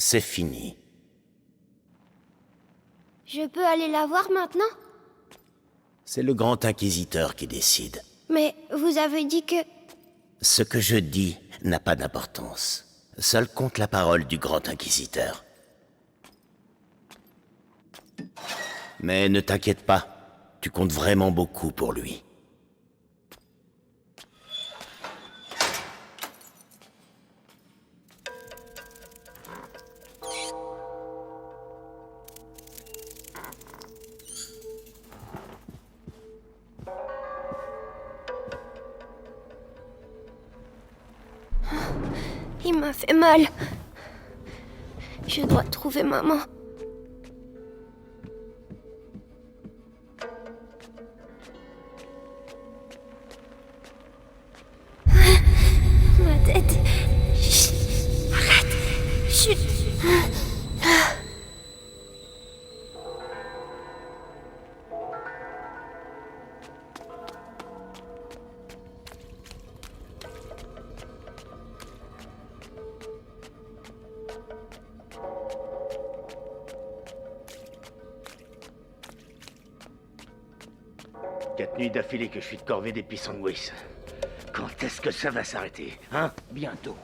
C'est fini. Je peux aller la voir maintenant? C'est le Grand Inquisiteur qui décide. Mais vous avez dit que... Ce que je dis n'a pas d'importance. Seule compte la parole du Grand Inquisiteur. Mais ne t'inquiète pas, tu comptes vraiment beaucoup pour lui. Il m'a fait mal. Je dois trouver maman. Ma tête. Chut. Arrête. Chut. Quatre nuits d'affilée que je suis de corvée des Pissanguis. Quand est-ce que ça va s'arrêter, hein? Bientôt.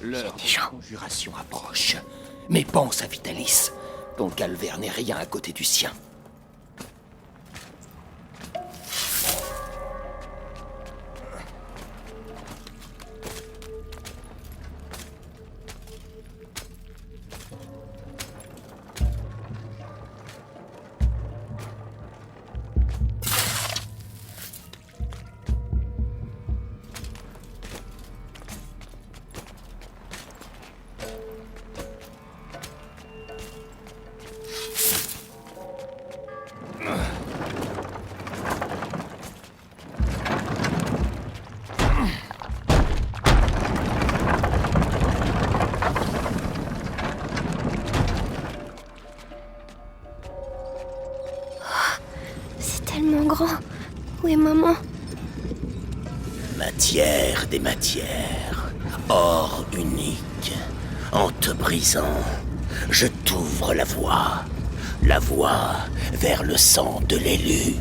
L'heure des conjurations approche. Mais pense à Vitalis. Ton calvaire n'est rien à côté du sien. Tellement grand. Où est maman? Matière des matières, or unique. En te brisant, je t'ouvre la voie vers le sang de l'élu.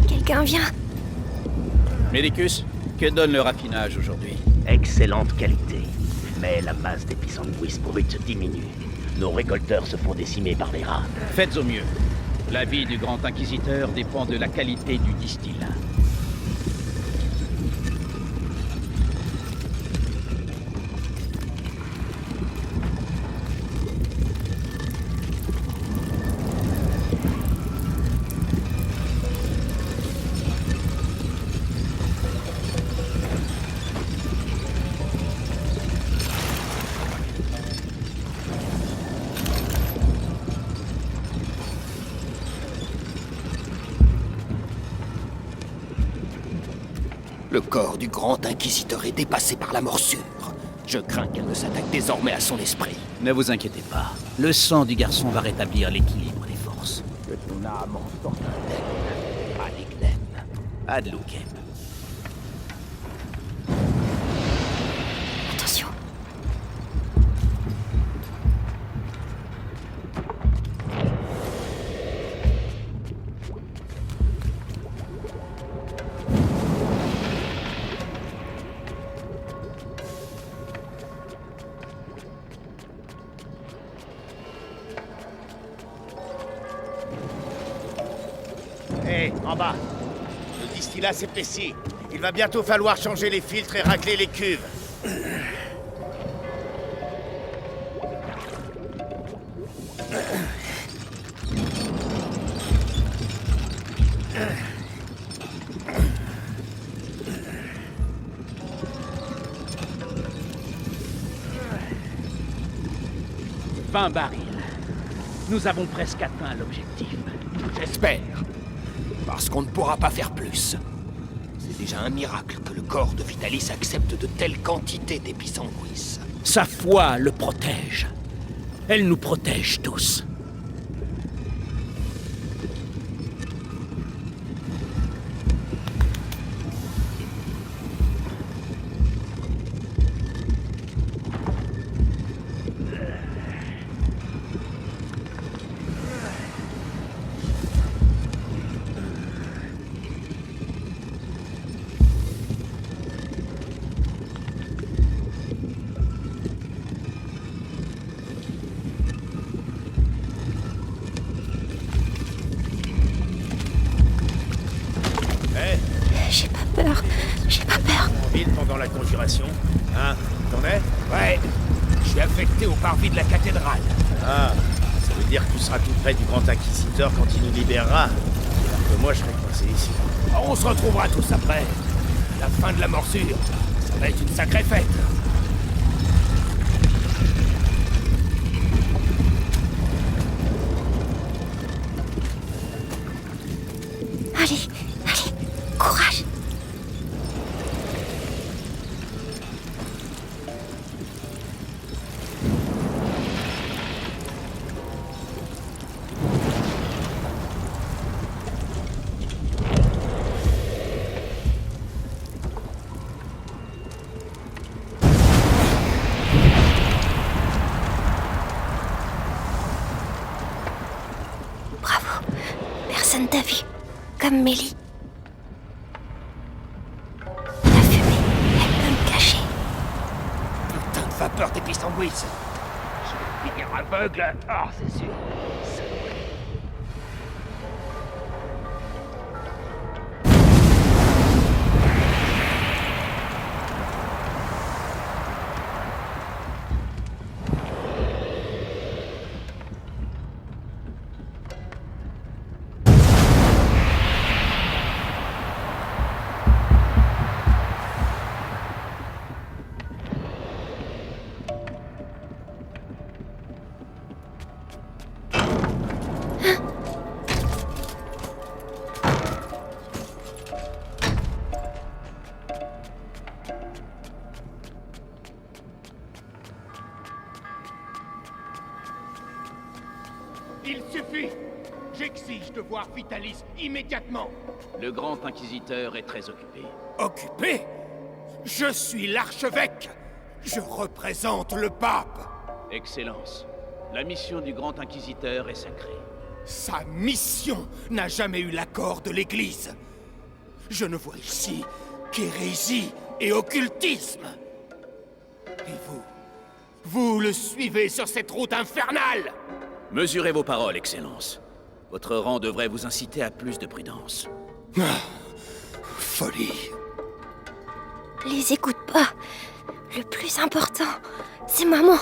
Quelqu'un vient. Médicus, que donne le raffinage aujourd'hui? Excellente qualité. Mais la masse des Pissanguis brutes diminue. Nos récolteurs se font décimer par les rats. Faites au mieux. L'avis du Grand Inquisiteur dépend de la qualité du distillat. Le corps du Grand Inquisiteur est dépassé par la morsure. Je crains qu'elle ne s'attaque désormais à son esprit. Ne vous inquiétez pas. Le sang du garçon va rétablir l'équilibre des forces. Que ton âme en sorte indemne. À l'Ignen. Ad lucem. Attention. Hé, en bas. Le distillat s'épaissit. Il va bientôt falloir changer les filtres et racler les cuves. Barils. Nous avons presque atteint l'objectif. J'espère. Parce qu'on ne pourra pas faire plus. C'est déjà un miracle que le corps de Vitalis accepte de telles quantités d'épisanguis. Sa foi le protège. Elle nous protège tous. J'ai pas peur. Vite pendant la conjuration. Hein? T'en es? Ouais, je suis affecté au parvis de la cathédrale. Ah, ça veut dire que tu seras tout près du Grand Inquisiteur quand il nous libérera. Alors que moi, je serai coincé ici. On se retrouvera tous après. La fin de la morsure, ça va être une sacrée fête. Allez, courage. Bravo, personne t'a vu, comme Mélie. La fumée, elle peut me cacher. Putain de vapeur d'épisanguis. Je vais finir aveugle. Ah, c'est sûr. Il suffit. J'exige de voir Vitalis immédiatement. Le Grand Inquisiteur est très occupé. Occupé? Je suis l'archevêque. Je représente le pape. Excellence, la mission du Grand Inquisiteur est sacrée. Sa mission n'a jamais eu l'accord de l'Église. Je ne vois ici qu'hérésie et occultisme. Et vous le suivez sur cette route infernale. Mesurez vos paroles, Excellence. Votre rang devrait vous inciter à plus de prudence. Folie. Les écoute pas. Le plus important, c'est maman.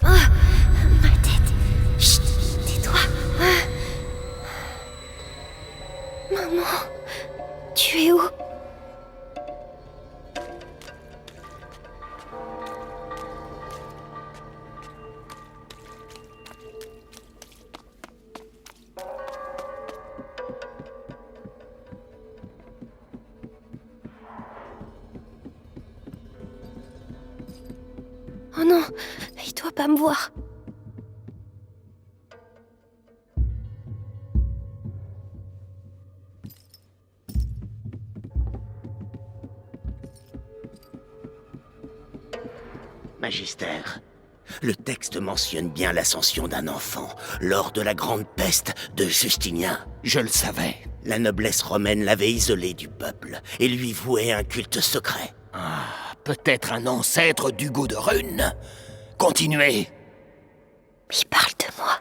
Ma tête. Chut, tais-toi. Maman, tu es où? Oh non, il doit pas me voir. Magister, le texte mentionne bien l'ascension d'un enfant lors de la grande peste de Justinien. Je le savais. La noblesse romaine l'avait isolé du peuple et lui vouait un culte secret. Peut-être un ancêtre d'Hugo de Rune. Continuez. Il parle de moi.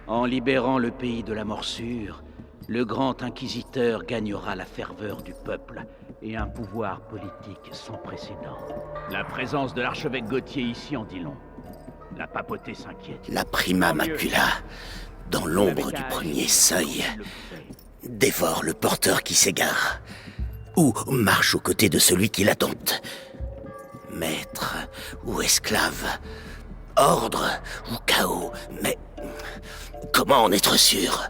En libérant le pays de la morsure, le grand inquisiteur gagnera la ferveur du peuple et un pouvoir politique sans précédent. La présence de l'archevêque Gauthier ici en dit long. La papauté s'inquiète. La prima macula, dans l'ombre du premier seuil, dévore le porteur qui s'égare, ou marche aux côtés de celui qui l'attente. Maître ou esclave, ordre ou chaos, mais comment en être sûr ?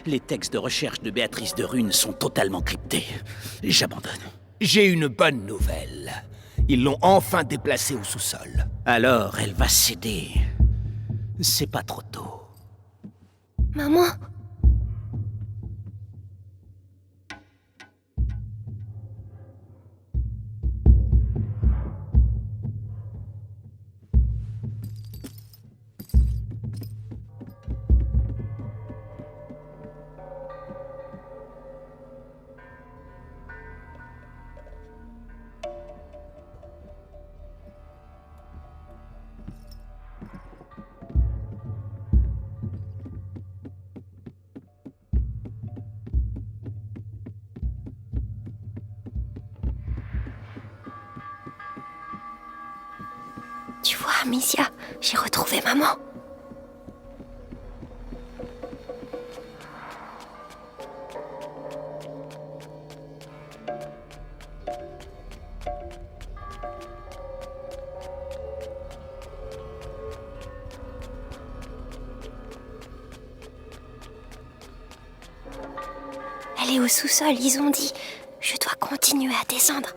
Les textes de recherche de Béatrice de Rune sont totalement cryptés. J'abandonne. J'ai une bonne nouvelle. Ils l'ont enfin déplacée au sous-sol. Alors, elle va céder. C'est pas trop tôt. Maman? Tu vois, Amicia, j'ai retrouvé maman. Elle est au sous-sol, ils ont dit. Je dois continuer à descendre.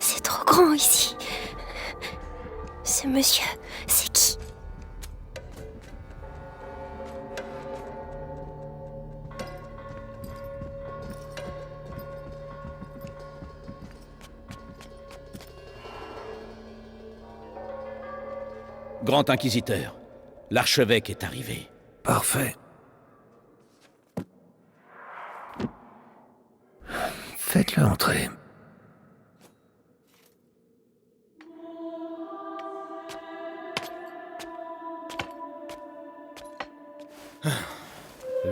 C'est trop grand ici. Ce monsieur, c'est qui? Grand Inquisiteur, l'archevêque est arrivé. Parfait. Faites-le entrer.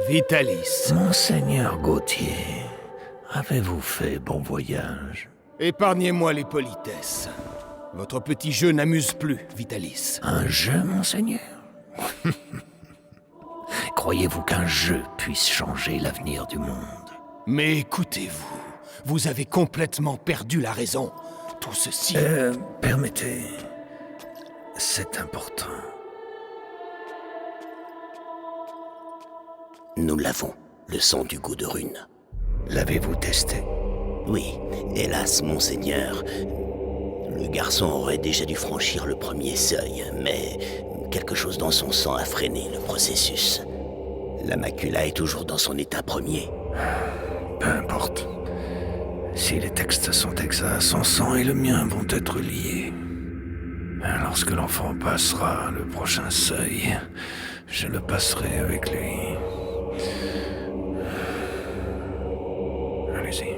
Vitalis. Monseigneur Gauthier, avez-vous fait bon voyage? Épargnez-moi les politesses. Votre petit jeu n'amuse plus, Vitalis. Un jeu, monseigneur? Croyez-vous qu'un jeu puisse changer l'avenir du monde? Mais écoutez-vous, vous avez complètement perdu la raison. Tout ceci... Permettez... C'est important. Nous l'avons, le sang du goût de Rune. L'avez-vous testé? Oui, hélas, monseigneur. Le garçon aurait déjà dû franchir le premier seuil, mais quelque chose dans son sang a freiné le processus. La macula est toujours dans son état premier. Peu importe. Si les textes sont exacts, son sang et le mien vont être liés. Lorsque l'enfant passera le prochain seuil, je le passerai avec lui. Allez-y.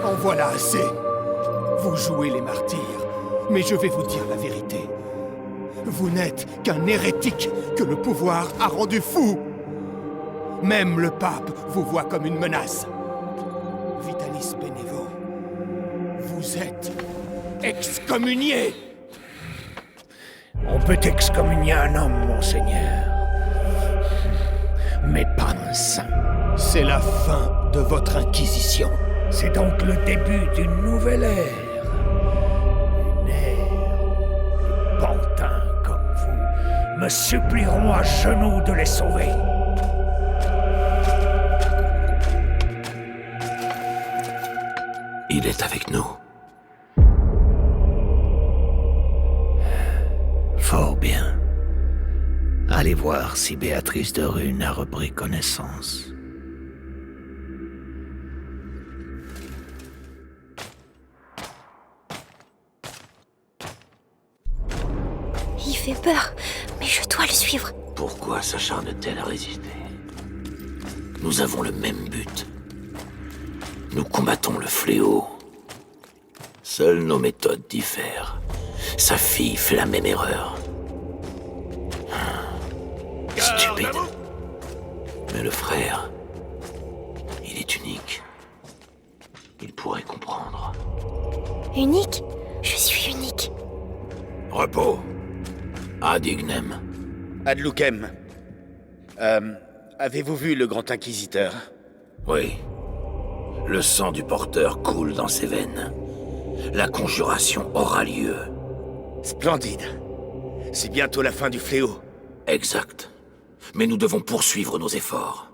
En voilà assez. Vous jouez les martyrs, mais je vais vous dire la vérité. Vous n'êtes qu'un hérétique que le pouvoir a rendu fou. Même le pape vous voit comme une menace. Vitalis Benevo, vous êtes excommunié. On peut excommunier un homme, monseigneur. Mais pas un saint. C'est la fin de votre inquisition. C'est donc le début d'une nouvelle ère. Une ère où les pantins comme me supplieront à genoux de les sauver. Il est avec nous. Fort bien. Allez voir si Béatrice de Rune a repris connaissance. Il fait peur, mais je dois le suivre. Pourquoi s'acharne-t-elle à résister? Nous avons le même but. Nous combattons le fléau. Seules nos méthodes diffèrent. Sa fille fait la même erreur. Stupide. Mais le frère, il est unique. Il pourrait comprendre. Unique? Je suis unique. Repos. Ad ignem. Ad lucem. Avez-vous vu le Grand Inquisiteur? Oui. Le sang du porteur coule dans ses veines. La conjuration aura lieu. Splendide. C'est bientôt la fin du fléau. Exact. Mais nous devons poursuivre nos efforts.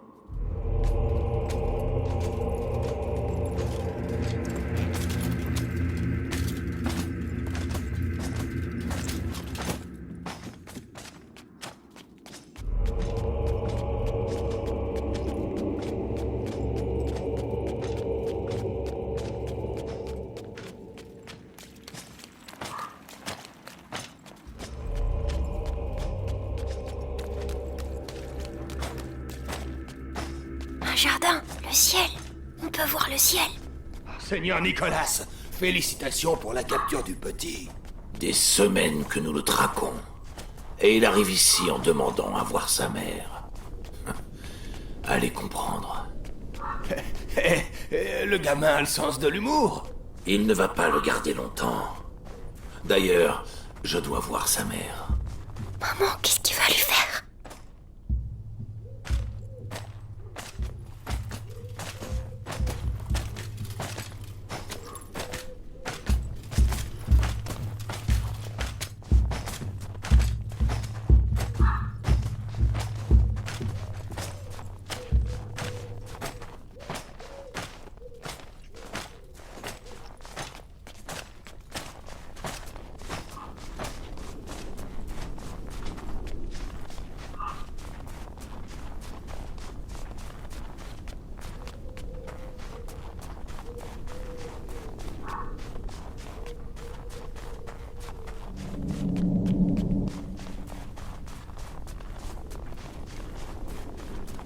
Un jardin, le ciel. On peut voir le ciel. Seigneur Nicolas, félicitations pour la capture du petit. Des semaines que nous le traquons. Et il arrive ici en demandant à voir sa mère. Allez comprendre. Le gamin a le sens de l'humour. Il ne va pas le garder longtemps. D'ailleurs, je dois voir sa mère. Maman, qu'est-ce qu'il va lui faire?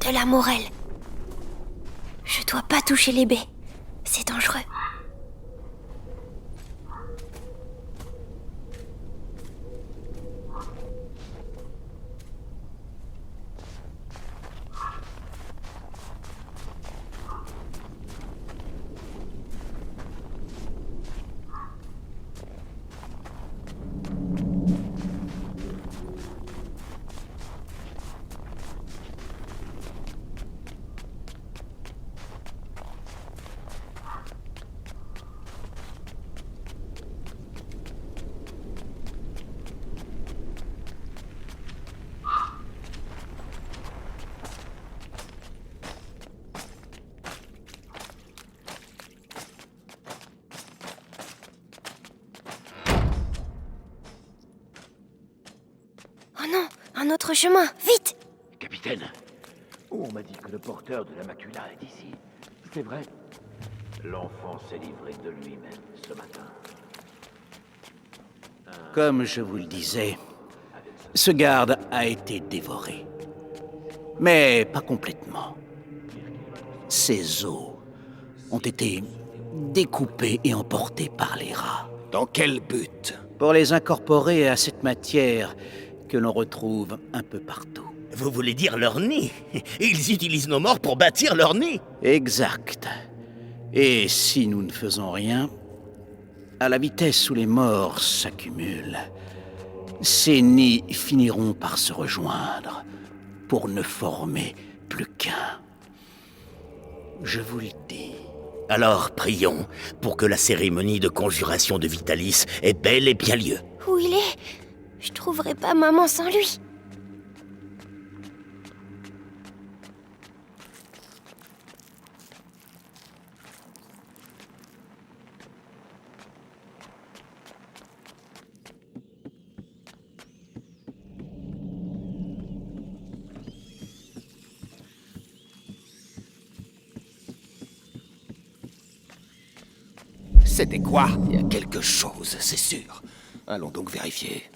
De la morelle. Je dois pas toucher les baies. C'est dangereux. Oh non, un autre chemin, vite! Capitaine, on m'a dit que le porteur de la macula est ici. C'est vrai? L'enfant s'est livré de lui-même ce matin. Comme je vous le disais, ce garde a été dévoré. Mais pas complètement. Ses os ont été découpés et emportés par les rats. Dans quel but? Pour les incorporer à cette matière que l'on retrouve un peu partout. Vous voulez dire leur nid? Ils utilisent nos morts pour bâtir leur nid? Exact. Et si nous ne faisons rien, à la vitesse où les morts s'accumulent, ces nids finiront par se rejoindre pour ne former plus qu'un. Je vous le dis. Alors prions pour que la cérémonie de conjuration de Vitalis ait bel et bien lieu. Où il est? Je trouverai pas maman sans lui. C'était quoi? Il y a quelque chose, c'est sûr. Allons donc vérifier.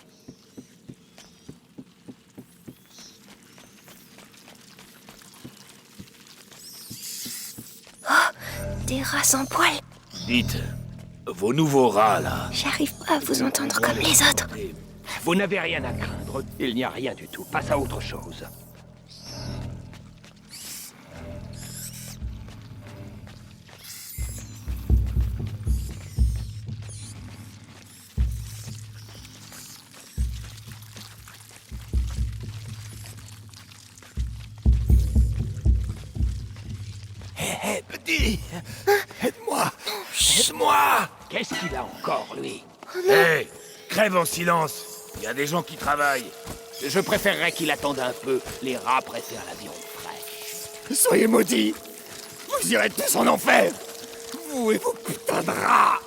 Des rats sans poils. Dites, vos nouveaux rats, là, J'arrive pas à vous entendre comme les autres. Vous n'avez rien à craindre. Il n'y a rien du tout. Passe à autre chose. Hé, petit! Aide-moi! Aide-moi! Qu'est-ce qu'il a encore, lui? Hé, crève en silence. Il y a des gens qui travaillent. Je préférerais qu'il attende un peu. Les rats préfèrent la viande fraîche. Soyez maudits! Vous irez tous en enfer! Vous et vos putains de rats!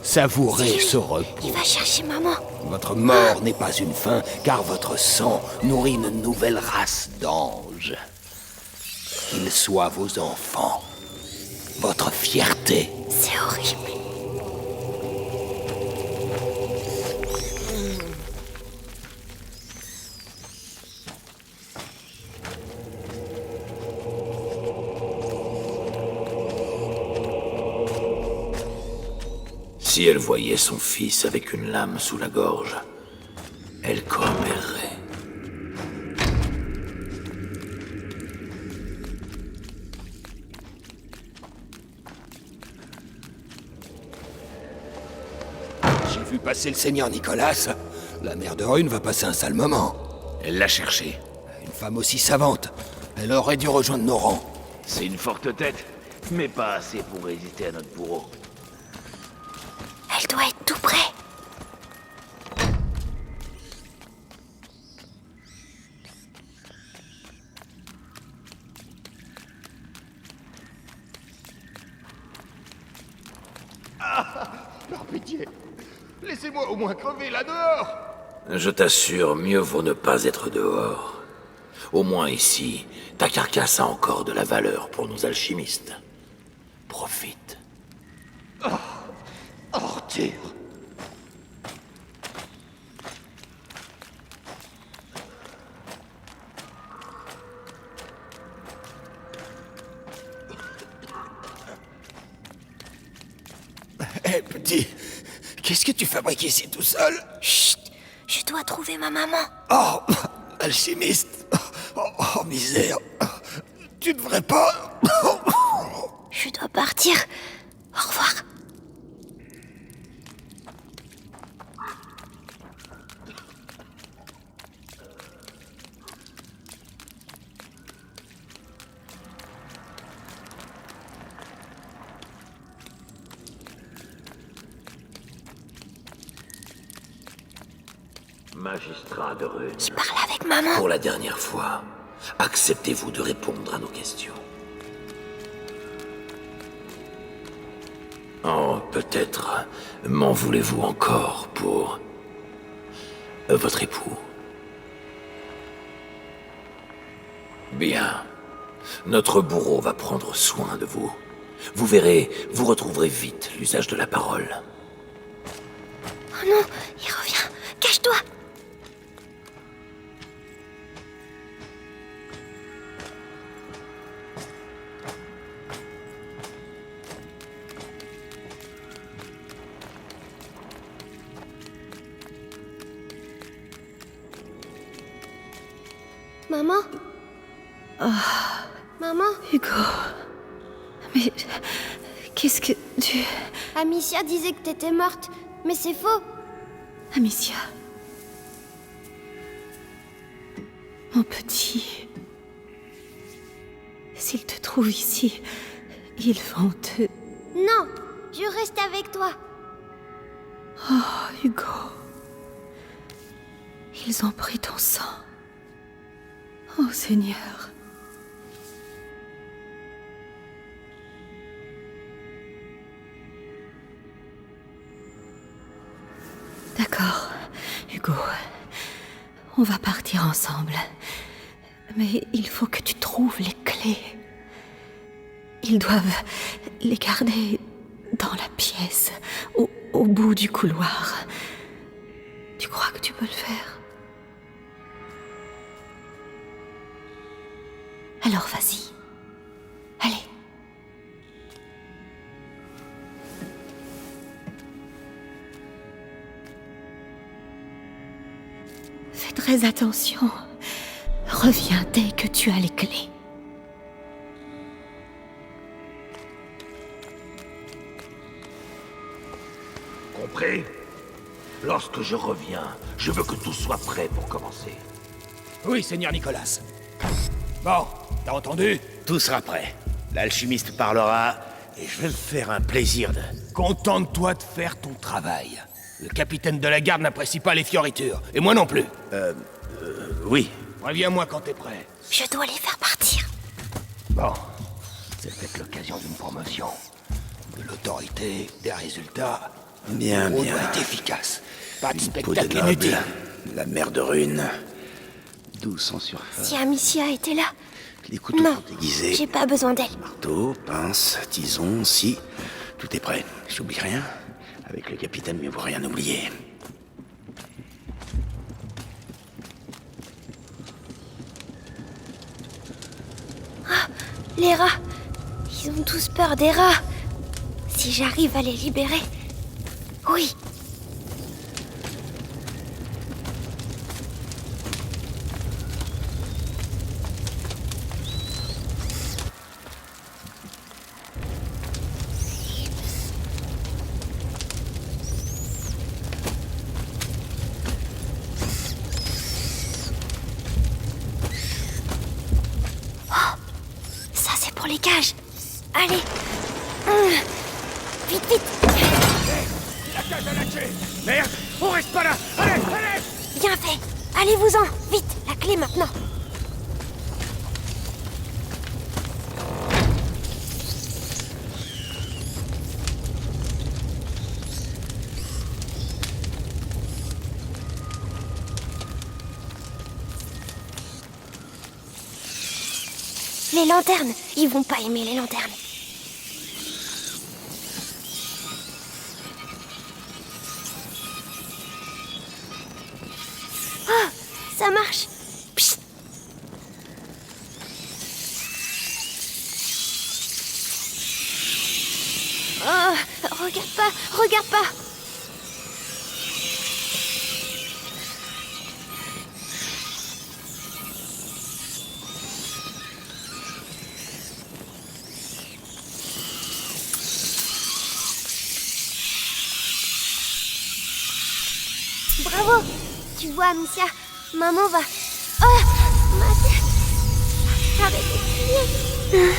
Savourez ce repos. Il va chercher maman. Votre mort n'est pas une fin, car votre sang nourrit une nouvelle race d'anges. Qu'ils soient vos enfants, votre fierté. C'est horrible. si elle voyait son fils avec une lame sous la gorge, elle commérerait. J'ai vu passer le seigneur Nicolas. La mère de Rune va passer un sale moment. Elle l'a cherché. Une femme aussi savante. Elle aurait dû rejoindre nos rangs. C'est une forte tête, mais pas assez pour résister à notre bourreau. Elle doit être tout près. Par pitié, laissez-moi au moins crever là dehors. Je t'assure, mieux vaut ne pas être dehors. Au moins ici, ta carcasse a encore de la valeur pour nos alchimistes. Profite. Arthur. Hé, petit, qu'est-ce que tu fabriques ici tout seul? Chut, je dois trouver ma maman. Oh, alchimiste. Oh, misère. Tu devrais pas... Je dois partir. Au revoir. Magistrat de Rune, Je parle avec maman. pour la dernière fois, acceptez-vous de répondre à nos questions? Oh, peut-être m'en voulez-vous encore pour votre époux? Bien. Notre bourreau va prendre soin de vous. Vous verrez, vous retrouverez vite l'usage de la parole. Oh non, il revient. Cache-toi. Maman? Maman? Hugo. Mais. Qu'est-ce que tu. Amicia disait que t'étais morte, mais c'est faux. Amicia. Mon petit. S'ils te trouvent ici, ils vont te. Non, je reste avec toi. Oh, Hugo. Ils ont pris ton sang. Oh, Seigneur. D'accord, Hugo. On va partir ensemble. Mais il faut que tu trouves les clés. Ils doivent les garder dans la pièce, au bout du couloir. Tu crois que tu peux le faire? Alors vas-y. Allez. Fais très attention. Reviens dès que tu as les clés. Compris? Lorsque je reviens, je veux que tout soit prêt pour commencer. Oui, Seigneur Nicolas. Bon, t'as entendu? Tout sera prêt. L'alchimiste parlera, et je vais me faire un plaisir de... Contente-toi de faire ton travail. Le capitaine de la garde n'apprécie pas les fioritures, et moi non plus. Oui. Préviens-moi quand t'es prêt. Je dois les faire partir. Bon, c'est peut-être l'occasion d'une promotion. De l'autorité, des résultats. Bien, On bien. doit être efficace. Pas de Peau de spectacle noble, inutile. la mère de Rune. Douce en surface. Si Amicia était là... Les couteaux Non, sont aiguisés. j'ai pas besoin d'elle. Marteau, pince, tison, scie. Tout est prêt. J'oublie rien. Avec le capitaine, mieux vaut rien oublier. Les rats. Ils ont tous peur des rats. Si j'arrive à les libérer... Oui. Ça, c'est pour les cages. Allez. Vite, vite. La cage à la clé. Merde, on reste pas là. Allez, allez. Bien fait. Allez-vous-en. Vite, la clé maintenant. Les lanternes. Ils vont pas aimer les lanternes. Oh, ça marche. Psst. Oh, regarde pas, regarde pas. Bravo. Tu vois, Amicia, maman va... Oh, ma tête. Arrêtez de crier.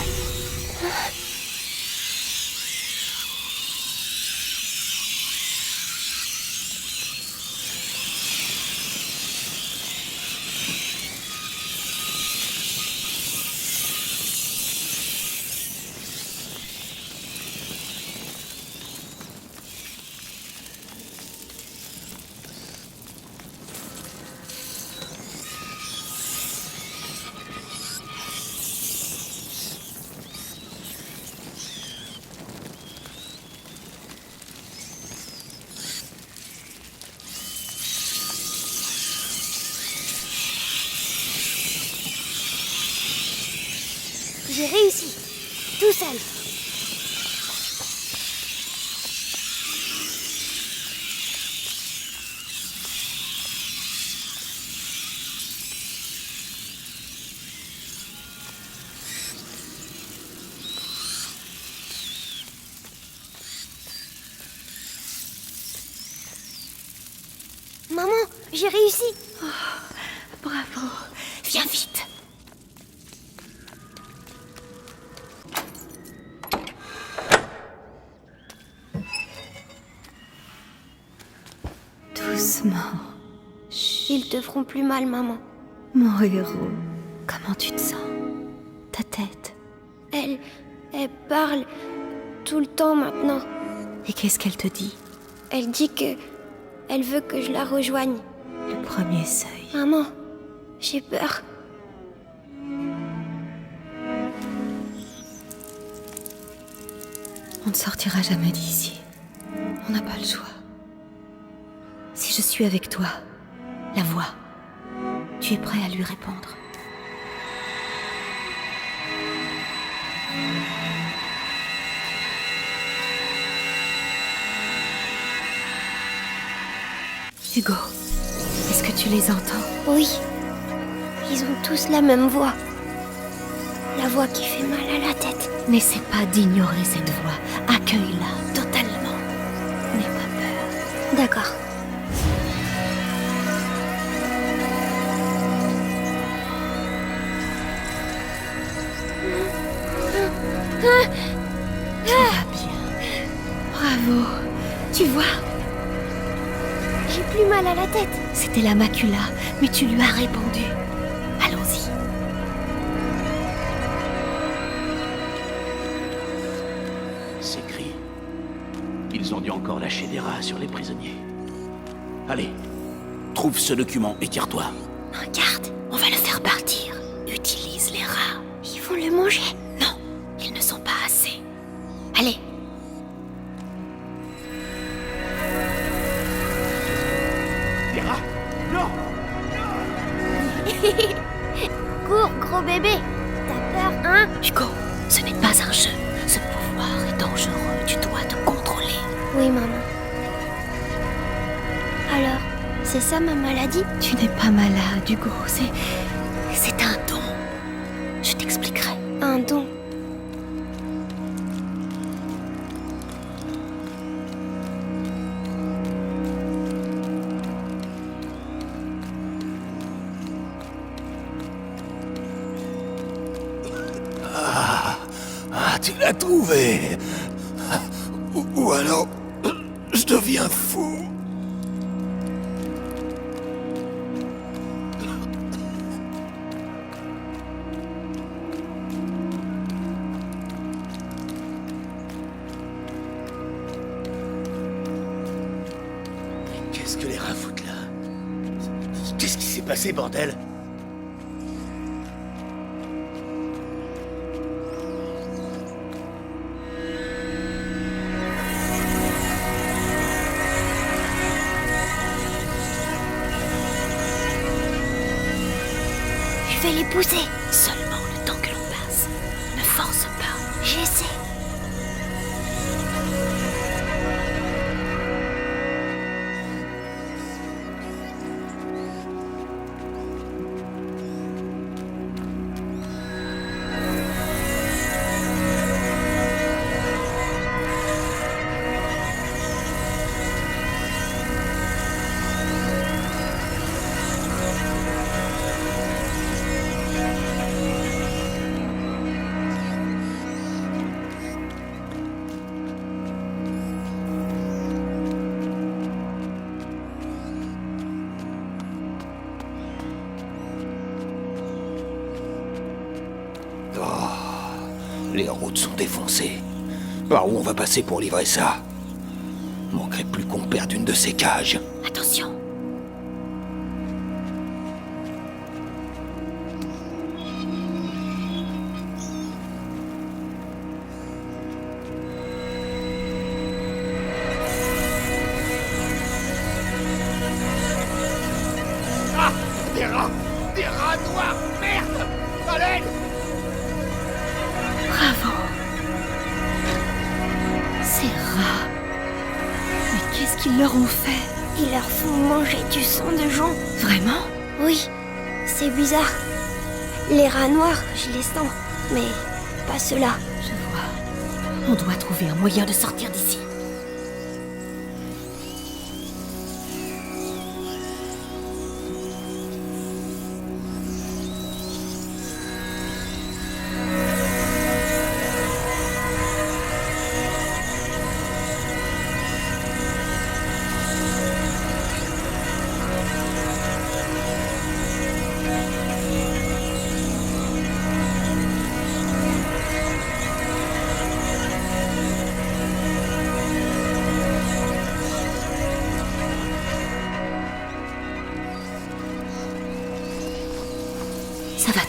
J'ai réussi. Tout seul. Maman, j'ai réussi. Bravo. Viens vite. Doucement. Ils te feront plus mal, maman. Mon héros, comment tu te sens? Ta tête? Elle parle tout le temps maintenant. Et qu'est-ce qu'elle te dit? Elle dit que... Elle veut que je la rejoigne. Le premier seuil. Maman, j'ai peur. On ne sortira jamais d'ici. On n'a pas le choix. Si je suis avec toi, la voix, tu es prêt à lui répondre? Hugo, est-ce que tu les entends? Oui. Ils ont tous la même voix. La voix qui fait mal à la tête. N'essaie pas d'ignorer cette voix. Accueille-la totalement. N'aie pas peur. D'accord. Tout va bien. Bravo. Tu vois? J'ai plus mal à la tête. C'était la macula, mais tu lui as répondu. Allons-y. Ces cris. Ils ont dû encore lâcher des rats sur les prisonniers. Allez, trouve ce document et tire-toi. Regarde, on va le faire partir. Utilise les rats. Ils vont le manger. Non, ils ne sont pas assez. Allez. Des rats? Non! Cours, gros bébé. T'as peur, hein? Hugo, ce n'est pas un jeu. Ce pouvoir est dangereux. Tu dois te contrôler. Oui, maman. Alors, c'est ça ma maladie? Tu n'es pas malade, Hugo. C'est un don. Je t'expliquerai. Un don. Ah, tu l'as trouvé. Ou alors, je deviens fou. Qu'est-ce que les rats foutent là? Qu'est-ce qui s'est passé, bordel? Je vais les pousser. Seulement le temps que l'on passe. Ne force pas. J'essaie. Les routes sont défoncées. Par où on va passer pour livrer ça? Manquerait plus qu'on perde une de ces cages. Attention. Ah! Des rats! Des rats noirs! Merde! À l'aide! Bravo. Ces rats. Mais qu'est-ce qu'ils leur ont fait? Ils leur font manger du sang de gens. Vraiment? Oui, c'est bizarre. Les rats noirs, je les sens, mais pas ceux-là. Je vois. On doit trouver un moyen de sortir d'ici.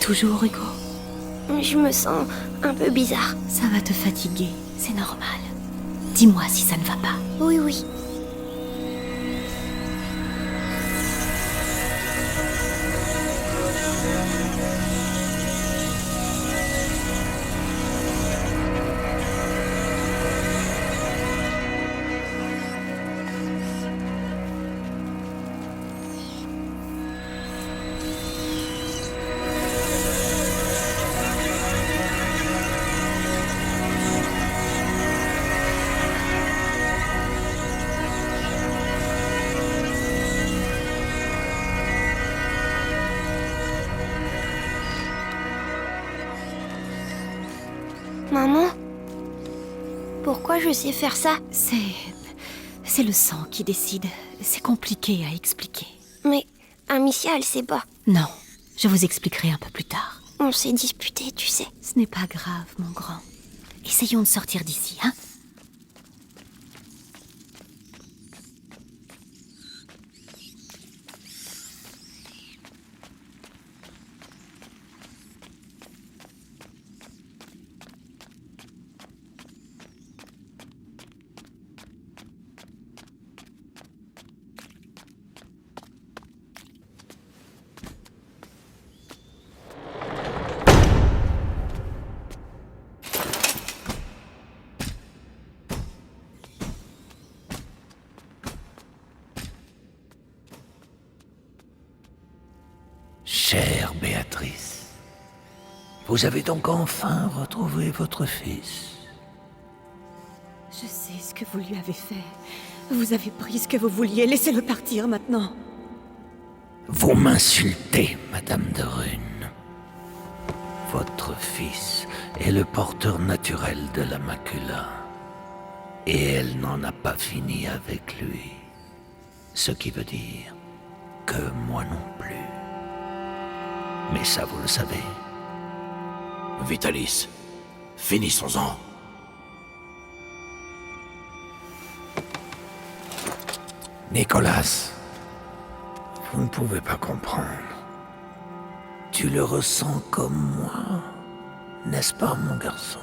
toujours, Hugo? Je me sens un peu bizarre. Ça va te fatiguer, c'est normal. Dis-moi si ça ne va pas. Oui, oui. Maman? Pourquoi je sais faire ça? C'est le sang qui décide. C'est compliqué à expliquer. Mais Amicia, elle sait pas. Non, je vous expliquerai un peu plus tard. On s'est disputés, tu sais. Ce n'est pas grave, mon grand. Essayons de sortir d'ici, hein? Chère Béatrice, vous avez donc enfin retrouvé votre fils. Je sais ce que vous lui avez fait. Vous avez pris ce que vous vouliez. Laissez-le partir maintenant. Vous m'insultez, Madame de Rune. Votre fils est le porteur naturel de la macula. Et elle n'en a pas fini avec lui. Ce qui veut dire que moi non plus. Mais ça, vous le savez. Vitalis, finissons-en. Nicolas, vous ne pouvez pas comprendre. Tu le ressens comme moi, n'est-ce pas, mon garçon?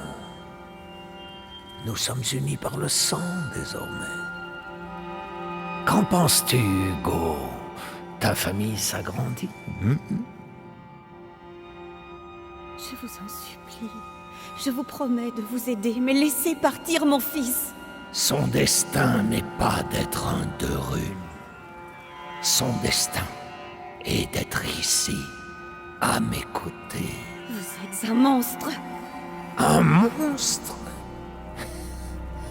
Nous sommes unis par le sang, désormais. Qu'en penses-tu, Hugo? Ta famille s'agrandit? Je vous en supplie. Je vous promets de vous aider, mais laissez partir mon fils. Son destin n'est pas d'être un de Rune. Son destin est d'être ici, à mes côtés. Vous êtes un monstre. Un monstre?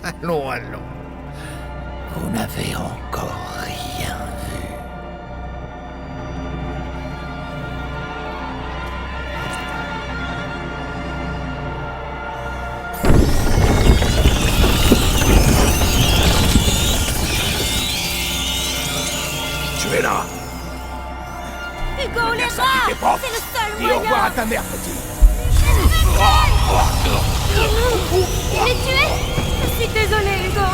Allons, allons. Vous n'avez encore rien vu. Tu es là. Hugo, les Ça, rats! t'es pas. C'est le seul Dis au revoir moyen! à ta mère, petit. Il est tué! Je suis désolée, Hugo!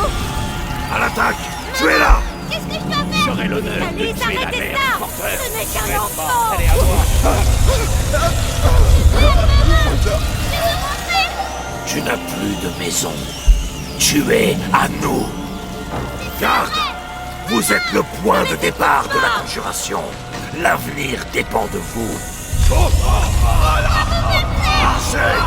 À l'attaque. Tu es là. Qu'est-ce que je dois faire? J'aurai l'honneur de Allez, tuer la arrêtez mère ça! du porteur. Ce n'est qu'un enfant! Allez, à toi. Tu n'as plus de maison. Tu es à nous. Garde. Vous êtes le point de départ de la conjuration. L'avenir dépend de vous. Marseille.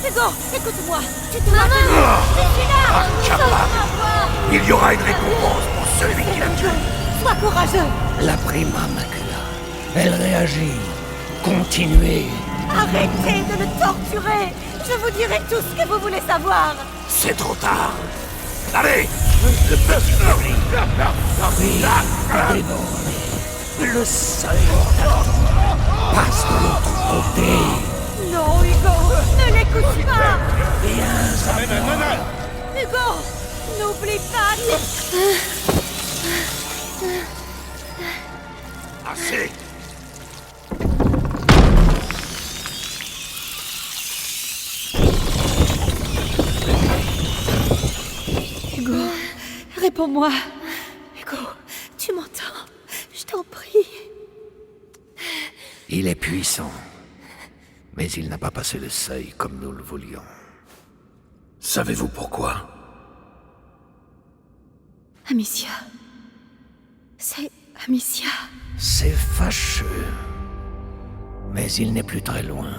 Hugo, écoute-moi! Tu dois venir! Je suis là! Incapable. Il y aura une récompense pour celui qui l'a tué. Sois courageux. La prima macula. Elle réagit. Continuez. Arrêtez de le torturer. Je vous dirai tout ce que vous voulez savoir. C'est trop tard. Allez. Le peuple furie. Dévorez. Le seuil passe de l'autre côté. Non, Hugo, ne l'écoute pas. Hugo, n'oublie pas. Assez. Hugo, réponds-moi. Hugo, tu m'entends? Je t'en prie. Il est puissant, mais il n'a pas passé le seuil comme nous le voulions. Savez-vous pourquoi? Amicia. C'est Amicia. C'est fâcheux. Mais il n'est plus très loin.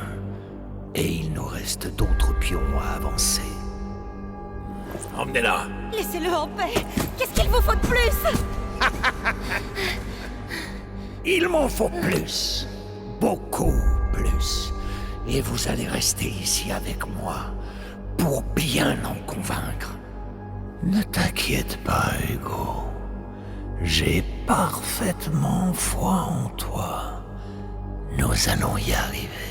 Et il nous reste d'autres pions à avancer. Emmenez-la. Laissez-le en paix. Qu'est-ce qu'il vous faut de plus? Il m'en faut plus. Beaucoup plus. Et vous allez rester ici avec moi pour bien en convaincre. Ne t'inquiète pas, Hugo. J'ai parfaitement foi en toi. Nous allons y arriver.